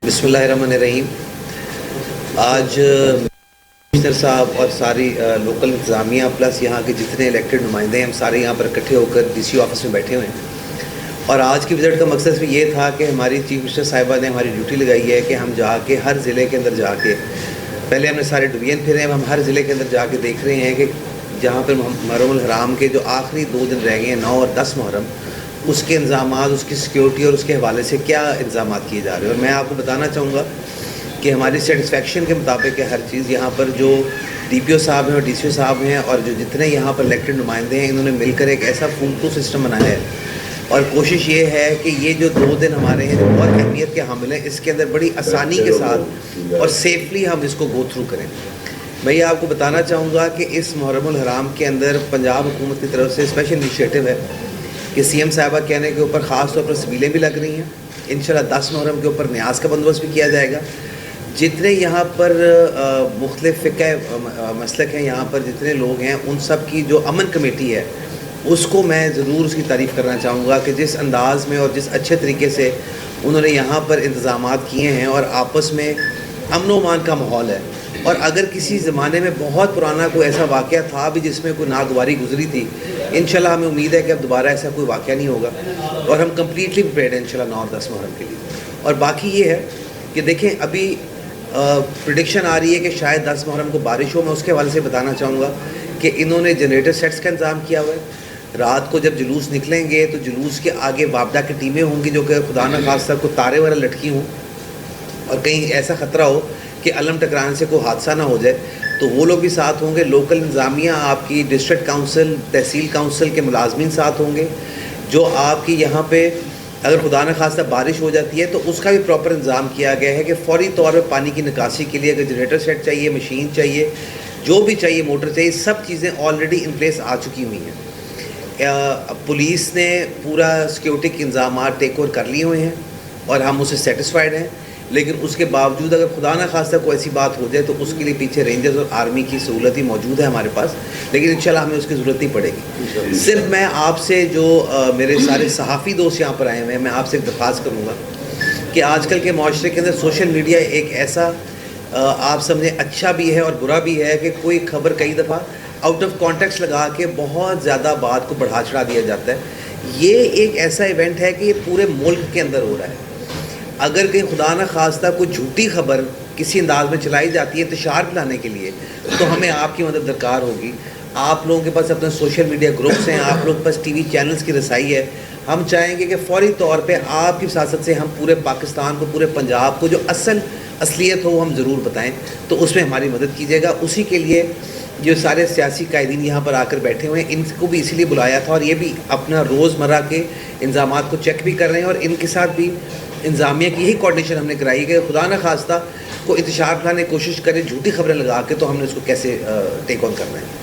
बिस्मिल्लाहिर्रहमानिर्रहीम। आज कमिश्नर साहब और सारी लोकल इंतज़ामिया प्लस यहाँ के जितने इलेक्टेड नुमाइंदे हैं, हम सारे यहाँ पर इकट्ठे होकर डीसी ऑफिस में बैठे हुए हैं। और आज की विज़िट का मकसद भी ये था कि हमारी चीफ मिनिस्टर साहिबा ने हमारी ड्यूटी लगाई है कि हम जाके हर ज़िले के अंदर जाके, पहले हमने सारे डिवीज़न फिरे, अब हम हर ज़िले के अंदर जाके देख रहे हैं कि जहाँ पर मुहर्रम हराम के जो आखिरी 2 दिन रह गए हैं, 9 और 10 मुहर्रम, उसके इंतज़ामात, उसकी सिक्योरिटी और उसके हवाले से क्या इंतज़ामात किए जा रहे हैं। और मैं आपको बताना चाहूँगा कि हमारी सेटिस्फेक्शन के मुताबिक है हर चीज़। यहाँ पर जो DPO साहब हैं और DCO साहब हैं और जो जितने यहाँ पर इलेक्टेड नुमाइंदे हैं, इन्होंने मिलकर एक ऐसा फूलप्रूफ सिस्टम बनाया है। और कोशिश ये है कि ये जो 2 दिन हमारे हैं जो बहुत अहमियत के हामिल हैं, इसके अंदर बड़ी आसानी के साथ और सेफली हम इसको गो थ्रू करें। मैं ये आपको बताना चाहूँगा कि इस मुहर्रमुल हराम के अंदर पंजाब हुकूमत की तरफ से स्पेशल इनिशिएटिव है कि CM साहिबा कहने के ऊपर ख़ास तौर पर सबीलें भी लग रही हैं। इंशाल्लाह 10 मुहर्रम के ऊपर न्याज का बंदोबस्त भी किया जाएगा। जितने यहाँ पर मुख्तलिफ फ़िक़्ह मसलक हैं, यहाँ पर जितने लोग हैं, उन सब की जो अमन कमेटी है, उसको मैं ज़रूर उसकी तारीफ़ करना चाहूँगा कि जिस अंदाज़ में और जिस अच्छे तरीके से उन्होंने यहाँ पर इंतज़ामात किए हैं और आपस में अमन व अमान का माहौल है। और अगर किसी ज़माने में बहुत पुराना कोई ऐसा वाक़या था भी जिसमें कोई नागवारी गुजरी थी, इंशाल्लाह हमें उम्मीद है कि अब दोबारा ऐसा कोई वाक़या नहीं होगा और हम कम्प्लीटली प्रिपेयर्ड हैं इंशाल्लाह 9 और 10 मुहर्रम के लिए। और बाकी ये है कि देखें, अभी प्रेडिक्शन आ रही है कि शायद 10 मुहर्रम को बारिश हो। मैं उसके हवाले से बताना चाहूँगा कि इन्होंने जनरेटर सेट्स का इंतज़ाम किया हुआ है। रात को जब जुलूस निकलेंगे तो जुलूस के आगे वापदा की टीमें होंगी जो कि खुदा न खास्ता को तारे वगैरह लटकी हों और कहीं ऐसा ख़तरा हो कि अलम टकराने से कोई हादसा ना हो जाए, तो वो लोग भी साथ होंगे। लोकल इंतज़ामिया, आपकी डिस्ट्रिक्ट काउंसिल, तहसील काउंसिल के मुलाजमीन साथ होंगे। जो आपकी यहाँ पे अगर खुदा न खास्ता बारिश हो जाती है तो उसका भी प्रॉपर इंतज़ाम किया गया है कि फ़ौरी तौर पर पानी की निकासी के लिए अगर जनरेटर सेट चाहिए, मशीन चाहिए, जो भी चाहिए, मोटर चाहिए, सब चीज़ें ऑलरेडी इन प्लेस आ चुकी हुई हैं। पुलिस ने पूरा सिक्योरिटी के इंतज़ाम टेक ओवर कर लिए हुए हैं और हम उससे सेटिस्फाइड हैं। लेकिन उसके बावजूद अगर खुदा न खास्ता कोई ऐसी बात हो जाए तो उसके लिए पीछे रेंजर्स और आर्मी की सहूलत ही मौजूद है हमारे पास, लेकिन इंशाल्लाह हमें उसकी ज़रूरत नहीं पड़ेगी। सिर्फ मैं आपसे जो मेरे सारे सहाफ़ी दोस्त यहाँ पर आए हुए हैं, मैं आपसे एक दरख्वास्त करूँगा कि आजकल के माशरे के अंदर सोशल मीडिया एक ऐसा आप समझें अच्छा भी है और बुरा भी है कि कोई खबर कई दफ़ा आउट ऑफ कॉन्टेक्स्ट लगा के बहुत ज़्यादा बात को बढ़ा चढ़ा दिया जाता है। ये एक ऐसा इवेंट है कि ये पूरे मुल्क के अंदर हो रहा है। अगर कहीं खुदा न खास्ता कोई झूठी खबर किसी अंदाज में चलाई जाती है इंतशार फैलाने के लिए, तो हमें आपकी मदद दरकार होगी। आप लोगों के पास अपने सोशल मीडिया ग्रुप्स हैं, आप लोगों के पास TV चैनल्स की रसाई है। हम चाहेंगे कि फ़ौरी तौर पे आपकी वसासत से हम पूरे पाकिस्तान को, पूरे पंजाब को जो असलियत हो हम ज़रूर बताएँ, तो उसमें हमारी मदद कीजिएगा। उसी के लिए जो सारे सियासी कायदीन यहाँ पर आकर बैठे हुए हैं, इनको भी इसीलिए बुलाया था और ये भी अपना रोज़मर्रा के इंतज़ामात को चेक भी कर रहे हैं और इनके साथ भी इंतज़ामिया की यही कोऑर्डिनेशन हमने कराई कि खुदा न खास्ता को इंतशार फैलाने की कोशिश करें झूठी खबरें लगा के, तो हमने उसको कैसे टेक ऑन करना है।